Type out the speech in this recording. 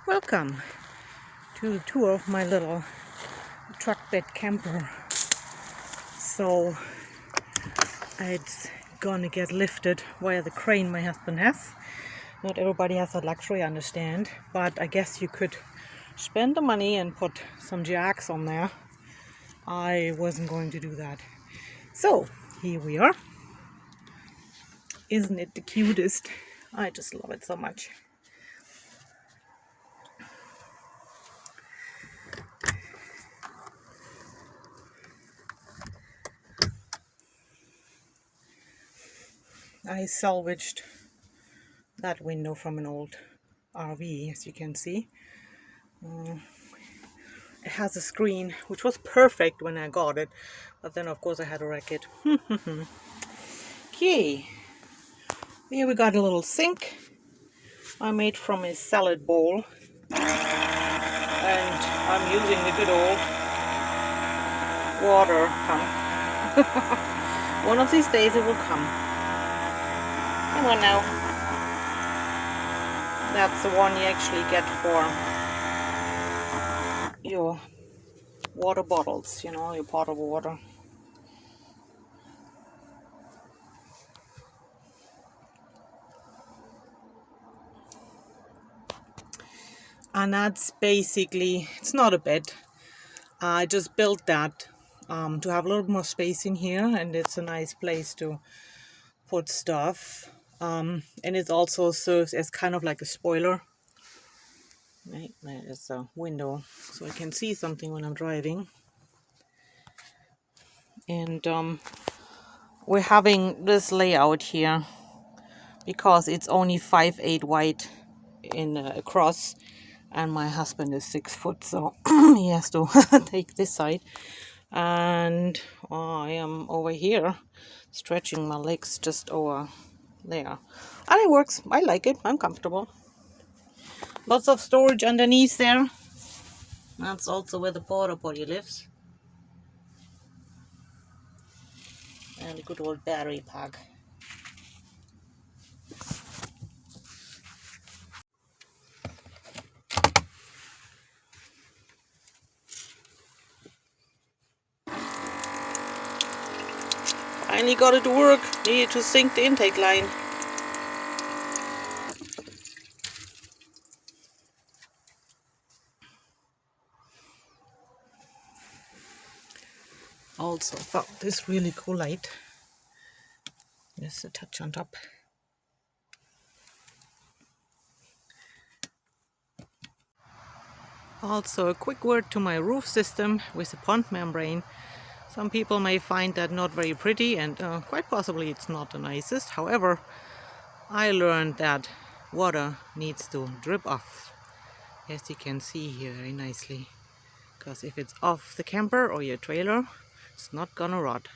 Welcome to the tour of my little truckbed camper. So it's gonna get lifted via the crane my husband has. Not everybody has that luxury, I understand, but I guess you could spend the money and put some jacks on there. I wasn't going to do that. So here we are. Isn't it the cutest? I just love it so much. I salvaged that window from an old RV, as you can see. It has a screen, which was perfect when I got it, but then of course I had to wreck it. Okay, here we got a little sink I made from a salad bowl, and I'm using the good old water pump. One of these days it will come. Come on now. That's the one you actually get for your water bottles, you know, your potable water. And that's basically, it's not a bed. I just built that to have a little more space in here, and it's a nice place to put stuff. And it also serves as kind of like a spoiler. Right, there is a window, so I can see something when I'm driving. And we're having this layout here because it's only 5'8" wide in across, and my husband is 6 foot, so he has to take this side, and I am over here stretching my legs just over there, and it works. I like it. I'm comfortable. Lots of storage underneath there. That's also where the porta potty lives, and a good old battery pack. Finally got it to work. Needed to sink the intake line. Also found this really cool light. Just a touch on top. Also a quick word to my roof system with a pond membrane. Some people may find that not very pretty, and quite possibly it's not the nicest. However, I learned that water needs to drip off, as you can see here very nicely. Because if it's off the camper or your trailer, it's not gonna rot.